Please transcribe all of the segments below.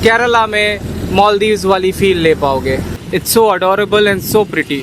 केरला में मालदीव्स वाली फील ले पाओगे। It's so adorable and so pretty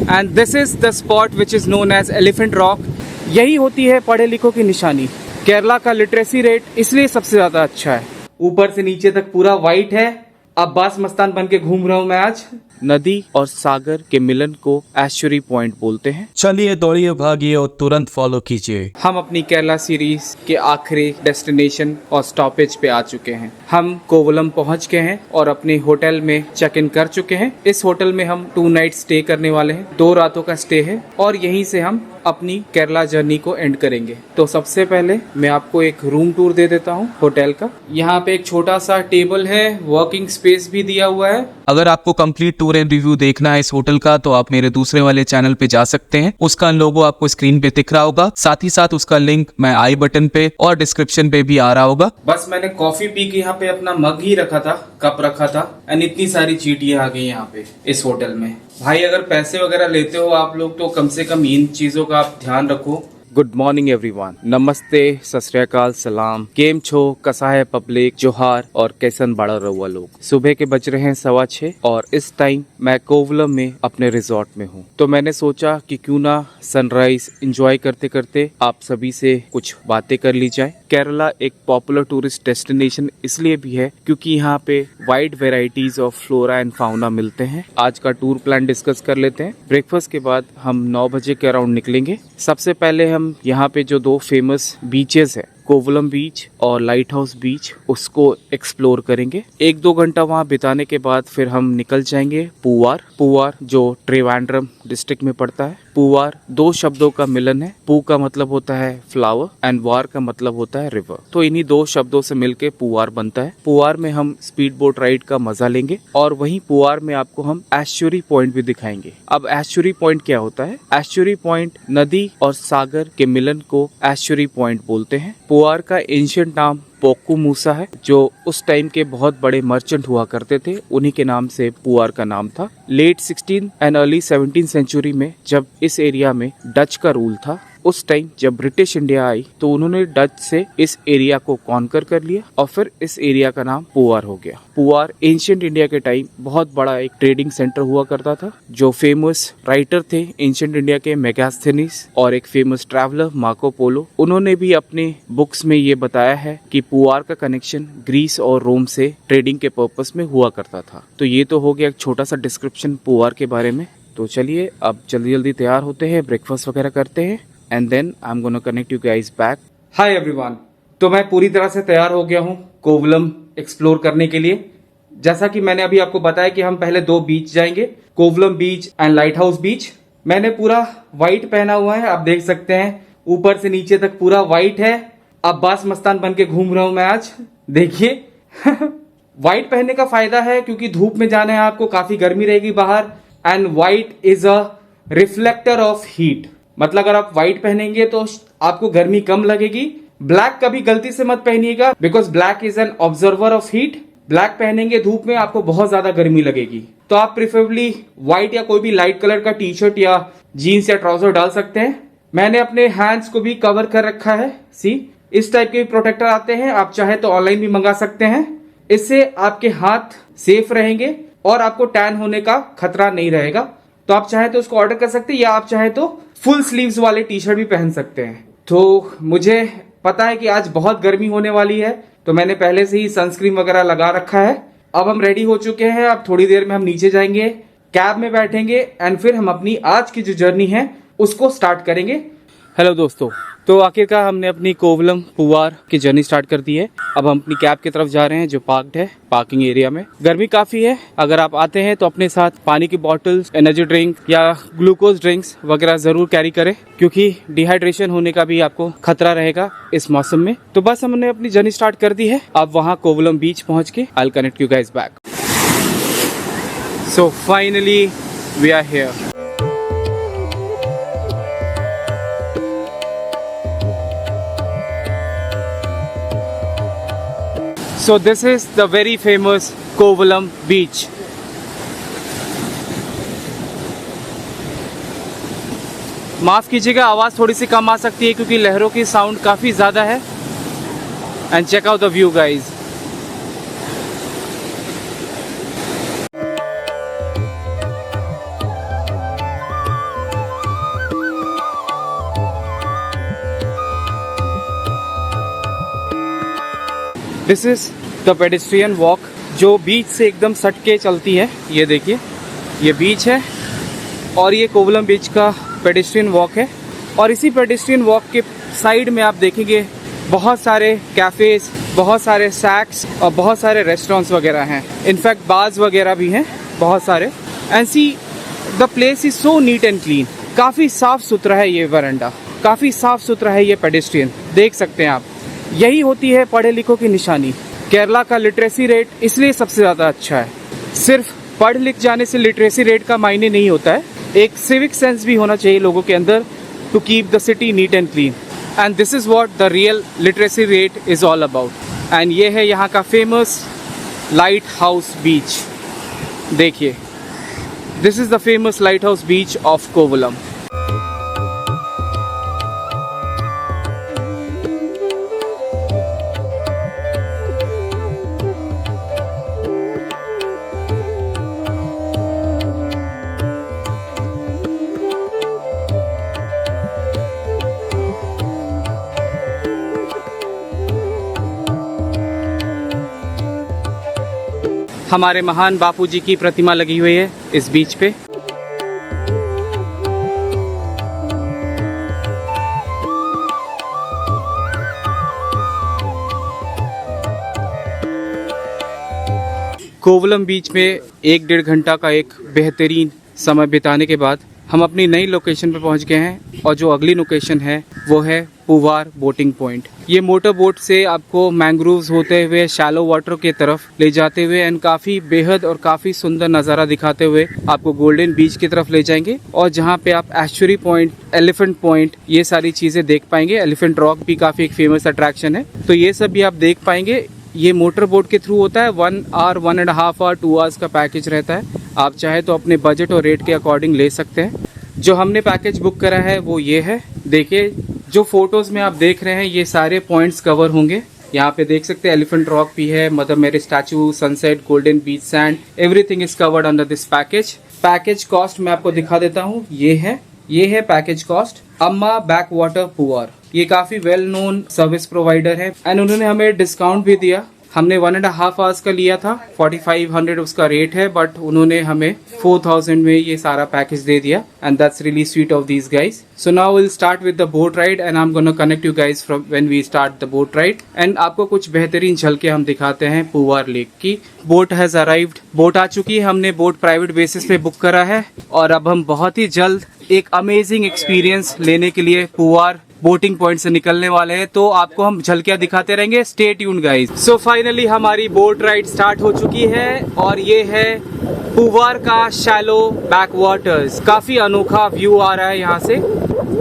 and this is the spot which is known as elephant rock. यही होती है पढ़े लिखों की निशानी। केरला का लिटरेसी रेट इसलिए सबसे ज़्यादा अच्छा है। ऊपर से नीचे तक पूरा वाइट है। अब्बास मस्तान बन के घूम रहा हूँ मैं आज। नदी और सागर के मिलन को एस्चुरी पॉइंट बोलते हैं। चलिए दौड़िए भागिए और तुरंत फॉलो कीजिए। हम अपनी केरला सीरीज के आखिरी डेस्टिनेशन और स्टॉपेज पे आ चुके हैं। हम कोवलम पहुंच गए हैं और अपने होटल में चेक इन कर चुके हैं। इस होटल में हम 2 नाइट स्टे करने वाले हैं। 2 रातों का स्टे है और यहीं से हम अपनी केरला जर्नी को एंड करेंगे। तो सबसे पहले मैं आपको एक रूम टूर दे देता हूँ होटल का। यहाँ पे एक छोटा सा टेबल है, वर्किंग स्पेस भी दिया हुआ है। अगर आपको कंप्लीट टूर एंड रिव्यू देखना है इस होटल का तो आप मेरे दूसरे वाले चैनल पे जा सकते हैं। उसका लोगो आपको स्क्रीन पे दिख रहा होगा, साथ ही साथ उसका लिंक मैं आई बटन पे और डिस्क्रिप्शन पे भी आ रहा होगा। बस मैंने कॉफी पी के यहाँ पे अपना मग ही रखा था, कप रखा था एंड इतनी सारी चींटियां आ गई यहाँ पे इस होटल में। भाई अगर पैसे वगैरह लेते हो आप लोग तो कम से कम इन चीजों का आप ध्यान रखो। गुड मॉर्निंग एवरीवन, नमस्ते, सत श्री अकाल, सलाम, केम छो, कसा है पब्लिक, जोहार और कैसन बड़ा रहुआ लोग। सुबह के बज रहे हैं 6:15 और इस टाइम मैं कोवलम में अपने रिजॉर्ट में हूँ। तो मैंने सोचा कि क्यों ना सनराइज एंजॉय करते करते आप सभी से कुछ बातें कर ली जाए। केरला एक पॉपुलर टूरिस्ट डेस्टिनेशन इसलिए भी है क्योंकि यहाँ पे wide varieties of flora and fauna मिलते हैं। आज का टूर प्लान डिस्कस कर लेते हैं। ब्रेकफास्ट के बाद हम 9 बजे के अराउंड निकलेंगे। सबसे पहले हम यहाँ पे जो 2 फेमस बीचेस है, कोवलम बीच और लाइट हाउस बीच, उसको एक्सप्लोर करेंगे। 1-2 घंटा वहाँ बिताने के बाद फिर हम निकल जाएंगे पुआर जो ट्रिवेंड्रम डिस्ट्रिक्ट में पड़ता है। पुआर 2 शब्दों का मिलन है। पू का मतलब होता है फ्लावर एंड वार का मतलब होता है रिवर। तो इन्हीं 2 शब्दों से मिलके पुआर बनता है। पुआर में हम स्पीड बोट राइड का मजा लेंगे और वहीं पुआर में आपको हम एस्चुरी पॉइंट भी दिखाएंगे। अब एस्चुरी पॉइंट क्या होता है? एस्चुरी पॉइंट नदी और सागर के मिलन को एस्चुरी पॉइंट बोलते हैं। पुआर का एंशिएंट नाम पोक्कू मूसा है, जो उस टाइम के बहुत बड़े मर्चेंट हुआ करते थे, उन्हीं के नाम से पुआर का नाम था। लेट 16 एंड अर्ली 17 सेंचुरी में जब इस एरिया में डच का रूल था, उस टाइम जब ब्रिटिश इंडिया आई तो उन्होंने डच से इस एरिया को कॉन्कर कर लिया और फिर इस एरिया का नाम पुआर हो गया। पुआर एंशिएंट इंडिया के टाइम बहुत बड़ा एक ट्रेडिंग सेंटर हुआ करता था। जो फेमस राइटर थे एंशिएंट इंडिया के, मेगास्थनीज, और एक फेमस ट्रैवलर मार्को पोलो, उन्होंने भी अपने बुक्स में ये बताया है कि पुआर का कनेक्शन ग्रीस और रोम से ट्रेडिंग के पर्पस में हुआ करता था। तो ये तो हो गया एक छोटा सा डिस्क्रिप्शन पुआर के बारे में। तो चलिए अब जल्दी जल्दी तैयार होते हैं, ब्रेकफास्ट वगैरह करते हैं and then I'm gonna connect you guys back. Hi everyone, तो मैं पूरी तरह से तैयार हो गया हूँ कोवलम एक्सप्लोर करने के लिए। जैसा कि मैंने अभी आपको बताया कि हम पहले 2 बीच जाएंगे, कोवलम बीच एंड लाइट हाउस बीच। मैंने पूरा व्हाइट पहना हुआ है, आप देख सकते हैं ऊपर से नीचे तक पूरा व्हाइट है। अब्बास मस्तान बन के घूम रहा हूँ मैं आज, देखिए। व्हाइट पहनने का फायदा है क्योंकि धूप में जाना है आपको, काफी गर्मी रहेगी बाहर, and white is a reflector of heat. मतलब अगर आप व्हाइट पहनेंगे तो आपको गर्मी कम लगेगी। ब्लैक कभी गलती से मत पहनिएगा because black is an observer of heat. Black पहनेंगे धूप में आपको बहुत ज्यादा गर्मी लगेगी। तो आप प्रेफरेबली व्हाइट या कोई भी लाइट कलर का टी शर्ट या जीन्स या ट्राउजर डाल सकते हैं। मैंने अपने हैंड्स को भी कवर कर रखा है। सी, इस टाइप के प्रोटेक्टर आते हैं, आप चाहे तो ऑनलाइन भी मंगा सकते हैं। इससे आपके हाथ सेफ रहेंगे और आपको टैन होने का खतरा नहीं रहेगा। तो आप चाहे तो उसको ऑर्डर कर सकते हैं या आप चाहे तो फुल स्लीव्स वाले टी शर्ट भी पहन सकते हैं। तो मुझे पता है कि आज बहुत गर्मी होने वाली है, तो मैंने पहले से ही सनस्क्रीन वगैरह लगा रखा है। अब हम रेडी हो चुके हैं। अब थोड़ी देर में हम नीचे जाएंगे, कैब में बैठेंगे एंड फिर हम अपनी आज की जो जर्नी है उसको स्टार्ट करेंगे। हेलो दोस्तों, तो आखिरकार हमने अपनी कोवलम पुआर की जर्नी स्टार्ट कर दी है। अब हम अपनी कैब की तरफ जा रहे हैं जो पार्क्ड है पार्किंग एरिया में। गर्मी काफी है, अगर आप आते हैं तो अपने साथ पानी की बॉटल्स, एनर्जी ड्रिंक या ग्लूकोज ड्रिंक्स वगैरह जरूर कैरी करें क्योंकि डिहाइड्रेशन होने का भी आपको खतरा रहेगा इस मौसम में। तो बस हमने अपनी जर्नी स्टार्ट कर दी है। अब वहाँ कोवलम बीच पहुँच के I will connect you guys back. So finally we are here. So this is the very famous Kovalam beach. माफ कीजिएगा, आवाज़ थोड़ी सी कम आ सकती है क्योंकि लहरों की साउंड काफ़ी ज़्यादा है। And check out the view guys. This is the pedestrian walk जो बीच से एकदम सट के चलती है। ये देखिए, ये बीच है और ये कोवलम बीच का पेडेस्ट्रियन वॉक है। और इसी पेडेस्ट्रियन वॉक के साइड में आप देखेंगे बहुत सारे कैफ़ेज़, बहुत सारे सैक्स और बहुत सारे रेस्टोरेंट्स वगैरह हैं। इनफैक्ट बार्स वगैरह भी हैं बहुत सारे। And see the place is so NEET and clean. काफ़ी साफ़ सुथरा है ये वरांडा, काफ़ी साफ़ सुथरा है ये पेडेस्ट्रियन, देख सकते हैं आप। यही होती है पढ़े लिखों की निशानी। केरला का लिटरेसी रेट इसलिए सबसे ज़्यादा अच्छा है। सिर्फ पढ़ लिख जाने से लिटरेसी रेट का मायने नहीं होता है, एक सिविक सेंस भी होना चाहिए लोगों के अंदर to keep the city neat and clean. And this is what the real literacy rate is all about. And ये है यहाँ का फेमस लाइट हाउस बीच। देखिए, this is the famous lighthouse beach of Kovalam. हमारे महान बापूजी की प्रतिमा लगी हुई है इस बीच पे। कोवलम बीच में 1-1.5 घंटा का एक बेहतरीन समय बिताने के बाद हम अपनी नई लोकेशन पे पहुंच गए हैं। और जो अगली लोकेशन है वो है पूवार बोटिंग पॉइंट। ये मोटर बोट से आपको मैंग्रोव्स होते हुए शैलो वाटर की तरफ ले जाते हुए एंड काफ़ी बेहद और काफ़ी सुंदर नज़ारा दिखाते हुए आपको गोल्डन बीच की तरफ ले जाएंगे। और जहाँ पे आप एस्चुरी पॉइंट, एलिफेंट पॉइंट, ये सारी चीज़ें देख पाएंगे। एलिफेंट रॉक भी काफ़ी एक फेमस अट्रैक्शन है, तो ये सब भी आप देख पाएंगे। ये मोटर बोट के थ्रू होता है। 1 आवर, 1.5 आवर, 2 आवर्स का पैकेज रहता है। आप चाहे तो अपने बजट और रेट के अकॉर्डिंग ले सकते हैं। जो हमने पैकेज बुक करा है वो ये है। देखिए, जो फोटोज़ में आप देख रहे हैं ये सारे पॉइंट्स कवर होंगे। यहाँ पे देख सकते हैं एलिफेंट रॉक भी है, मदर मेरी statue, sunset, golden beach sand, everything is covered under this package. Package cost मैं आपको दिखा देता हूँ। ये है पैकेज कॉस्ट। अम्मा बैक वाटर पूवार, ये काफ़ी वेल नोन सर्विस प्रोवाइडर है एंड उन्होंने हमें डिस्काउंट भी दिया। हमने 1.5 आवर्स का लिया था, 4500 उसका रेट है, बट उन्होंने हमें 4000 में ये सारा पैकेज दे दिया and that's really sweet of these guys. So now will start with the boat ride and I am gonna connect you guys from when we start the boat ride. And आपको कुछ बेहतरीन झलके हम दिखाते हैं Poovar lake की। Boat has arrived, boat आ चुकी है। हमने बोट प्राइवेट बेसिस पे बुक करा है और अब हम बहुत ही जल्द एक अमेजिंग एक्सपीरियंस लेने के लिए पूवार बोटिंग पॉइंट से निकलने वाले हैं, तो आपको हम झलकियां दिखाते रहेंगे। Stay tuned guys. So finally हमारी बोट राइड स्टार्ट हो चुकी है और ये है पूवार का शैलो बैक वाटर्स। काफी अनोखा व्यू आ रहा है यहाँ से।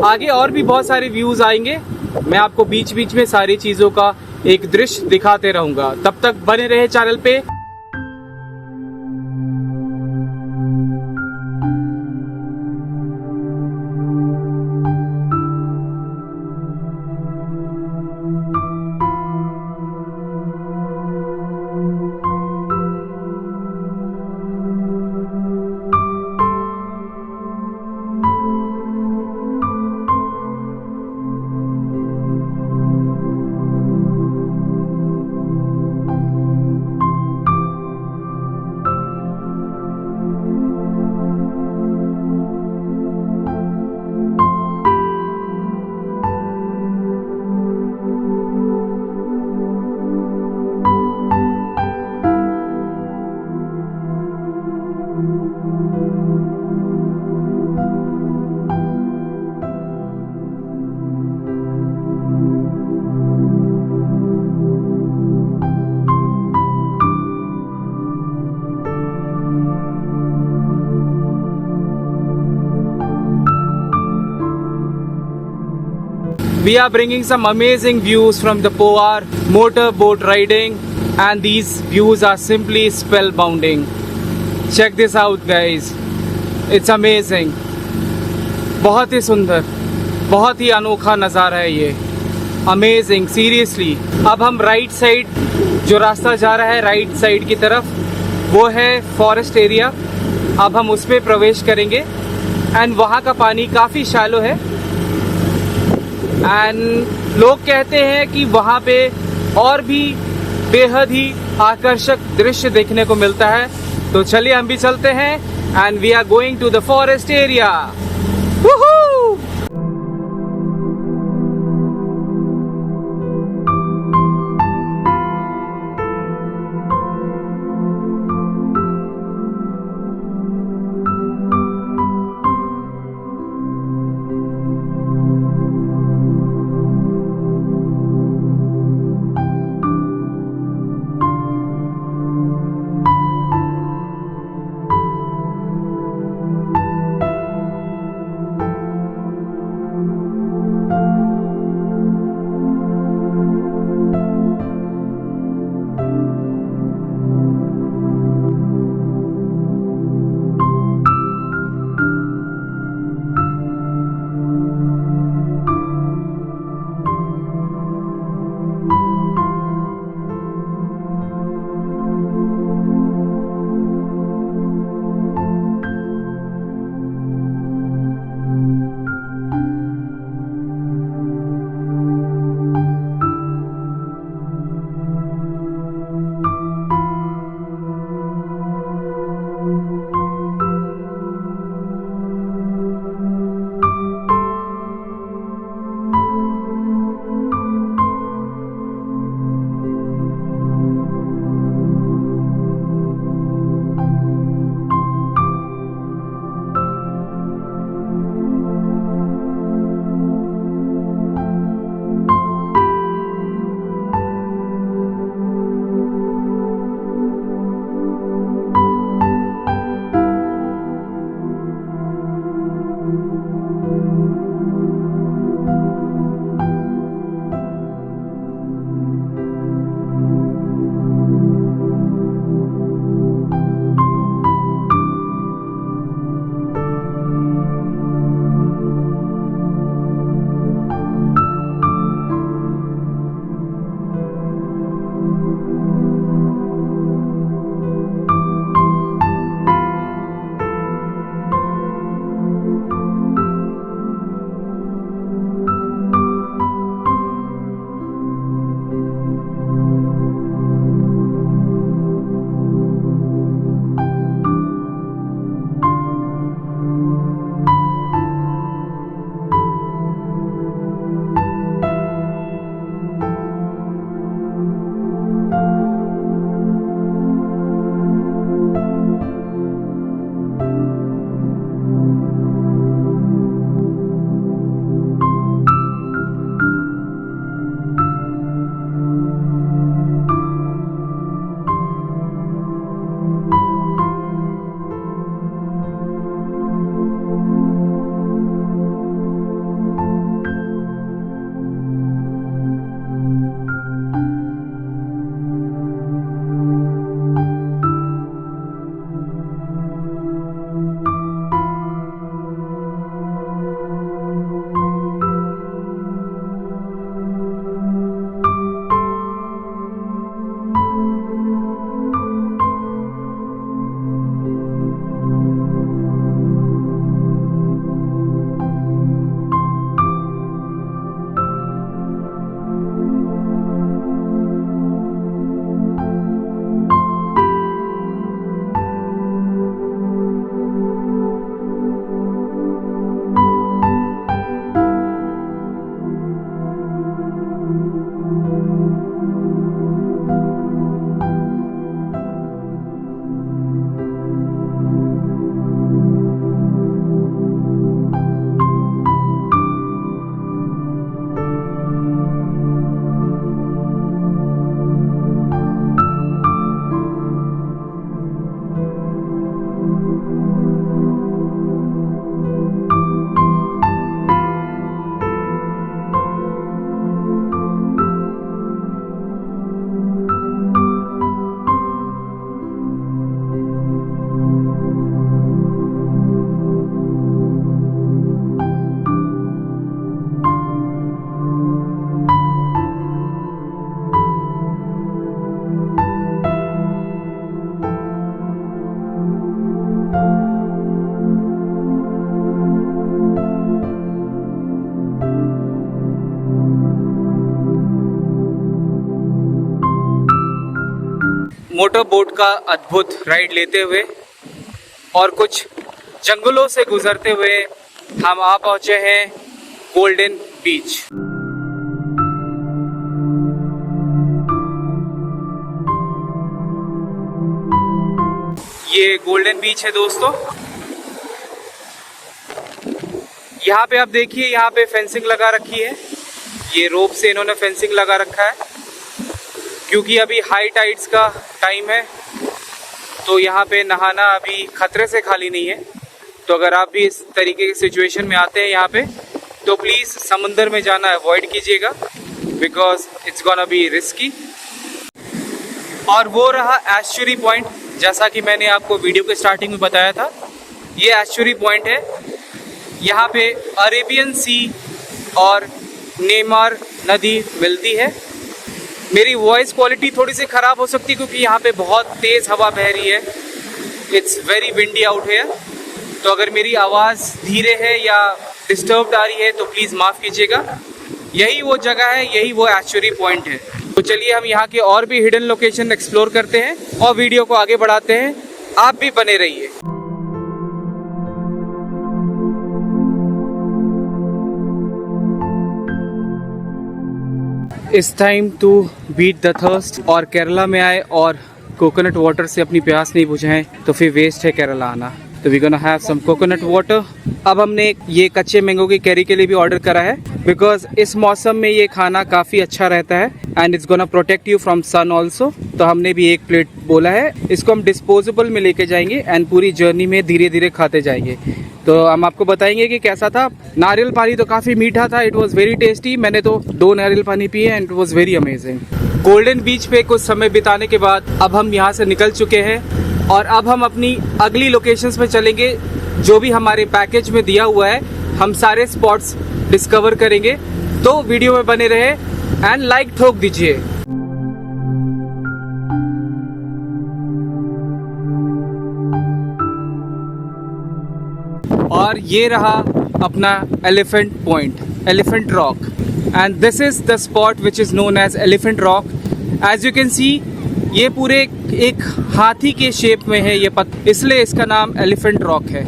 आगे और भी बहुत सारे व्यूज आएंगे, मैं आपको बीच बीच में सारी चीजों का एक दृश्य दिखाते रहूंगा। तब तक बने रहे चैनल पे। We are bringing some amazing views from the Pouvar motor boat riding and these views are simply spellbounding. Check this out guys. It's amazing. बहुत ही सुंदर, बहुत ही अनोखा नज़ारा है ये। Amazing, seriously. अब हम राइट साइड, जो रास्ता जा रहा है राइट साइड की तरफ, वो है फॉरेस्ट एरिया। अब हम उस पर प्रवेश करेंगे एंड वहाँ का पानी काफ़ी शैलो है एंड लोग कहते हैं कि वहाँ पे और भी बेहद ही आकर्षक दृश्य देखने को मिलता है। तो चलिए हम भी चलते हैं and we are going to the forest area. Motor boat का अद्भुत राइड लेते हुए और कुछ जंगलों से गुजरते हुए हम आ पहुंचे हैं गोल्डन बीच। ये गोल्डन बीच है दोस्तों। यहाँ पे आप देखिए, यहाँ पे फेंसिंग लगा रखी है। ये रोप से इन्होंने फेंसिंग लगा रखा है क्योंकि अभी हाई टाइड्स का टाइम है, तो यहाँ पे नहाना अभी खतरे से खाली नहीं है। तो अगर आप भी इस तरीके की सिचुएशन में आते हैं यहाँ पे, तो प्लीज़ समुंदर में जाना अवॉइड कीजिएगा because it's gonna be risky. और वो रहा एस्चुरी पॉइंट, जैसा कि मैंने आपको वीडियो के स्टार्टिंग में बताया था, ये एस्चुरी पॉइंट है। यहाँ पे अरेबियन सी और नेमार नदी मिलती है। मेरी वॉइस क्वालिटी थोड़ी सी ख़राब हो सकती है क्योंकि यहाँ पे बहुत तेज़ हवा बह रही है। It's very windy out here, तो अगर मेरी आवाज़ धीरे है या डिस्टर्ब्ड आ रही है तो प्लीज़ माफ़ कीजिएगा। यही वो जगह है, यही वो एस्चुरी पॉइंट है। तो चलिए हम यहाँ के और भी हिडन लोकेशन एक्सप्लोर करते हैं और वीडियो को आगे बढ़ाते हैं। आप भी बने रहिए। It's time to beat the thirst. और केरला में आए और कोकोनट वाटर से अपनी प्यास नहीं बुझाएं तो फिर वेस्ट है केरला आना। तो we gonna have some coconut water. अब हमने ये कच्चे मैंगो की कैरी के लिए भी ऑर्डर करा है बिकॉज इस मौसम में ये खाना काफ़ी अच्छा रहता है and it's gonna protect you from sun also. तो हमने भी एक प्लेट बोला है। इसको हम डिस्पोजेबल में लेके जाएंगे एंड पूरी जर्नी में धीरे धीरे खाते जाएंगे। तो हम आपको बताएंगे कि कैसा था। नारियल पानी तो काफ़ी मीठा था, इट वॉज वेरी टेस्टी। मैंने तो 2 नारियल पानी पिए and it was very amazing. Golden beach पे कुछ समय बिताने के बाद अब हम यहाँ से निकल चुके हैं और अब हम अपनी अगली लोकेशंस पे चलेंगे जो भी हमारे पैकेज में दिया हुआ है। हम सारे स्पॉट्स डिस्कवर करेंगे, तो वीडियो में बने रहे एंड लाइक ठोक दीजिए। और ये रहा अपना elephant point, elephant rock, and this is the spot which is known as elephant rock. As you can see ये पूरे एक हाथी के शेप में है ये इसलिए इसका नाम एलिफेंट रॉक है।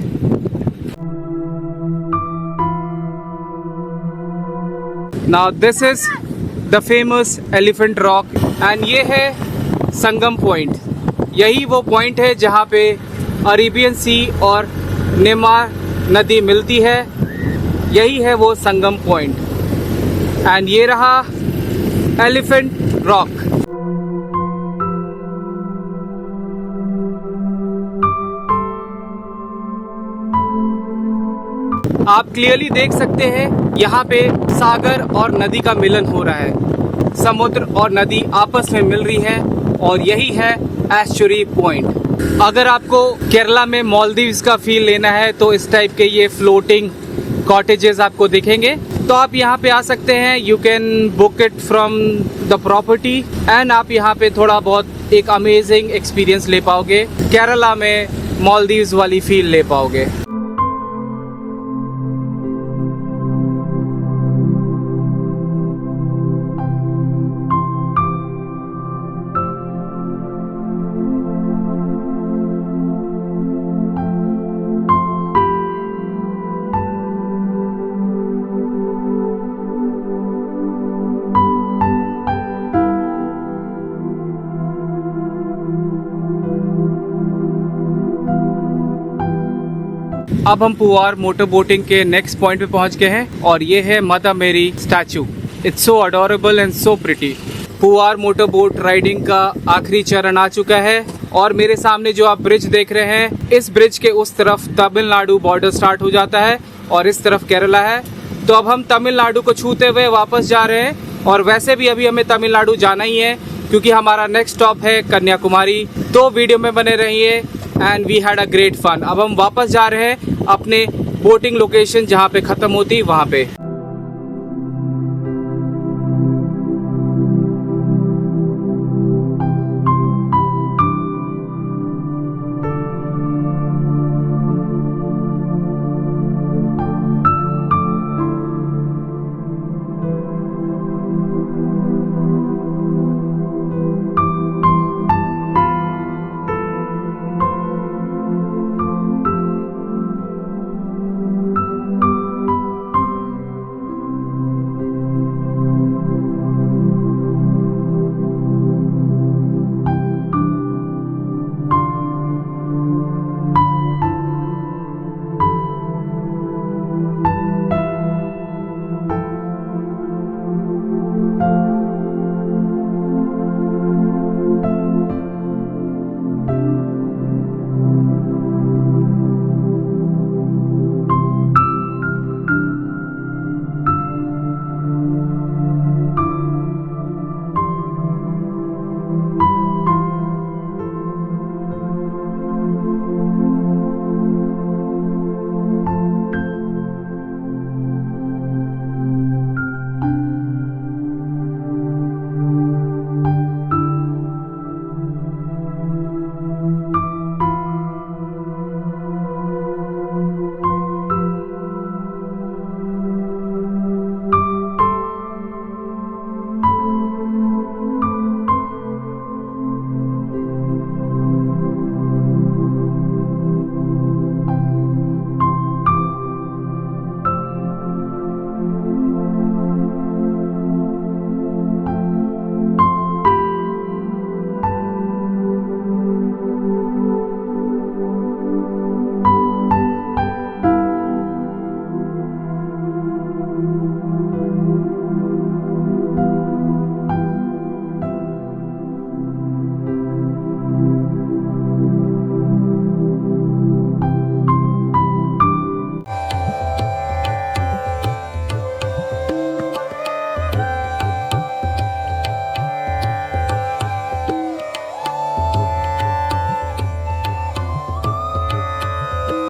Now this is the famous elephant rock and ये है संगम पॉइंट। यही वो पॉइंट है जहाँ पे अरेबियन सी और नेमार नदी मिलती है। यही है वो संगम पॉइंट एंड ये रहा एलिफेंट रॉक। आप क्लियरली देख सकते हैं यहाँ पे सागर और नदी का मिलन हो रहा है। समुद्र और नदी आपस में मिल रही है और यही है एस्चुरी पॉइंट। अगर आपको केरला में मालदीव्स का फील लेना है तो इस टाइप के ये फ्लोटिंग कॉटेजेस आपको दिखेंगे, तो आप यहाँ पे आ सकते हैं। You can book it from the property and आप यहाँ पे थोड़ा बहुत एक अमेजिंग एक्सपीरियंस ले पाओगे। केरला में मालदीव्स वाली फील ले पाओगे। अब हम पुआर मोटर बोटिंग के नेक्स्ट पॉइंट पे पहुंच गए हैं और ये है मदर मेरी statue. It's so adorable and so pretty. पुआर मोटर बोट राइडिंग का आखिरी चरण आ चुका है और मेरे सामने जो आप ब्रिज देख रहे हैं, इस ब्रिज के उस तरफ तमिलनाडु बॉर्डर स्टार्ट हो जाता है और इस तरफ केरला है। तो अब हम तमिलनाडु को छूते हुए वापस जा रहे हैं और वैसे भी अभी हमें तमिलनाडु जाना ही है क्योंकि हमारा नेक्स्ट स्टॉप है कन्याकुमारी। तो वीडियो में बने रहिए and we had a great fun. अब हम वापस जा रहे हैं अपने बोटिंग लोकेशन जहाँ पे ख़त्म होती वहाँ पे।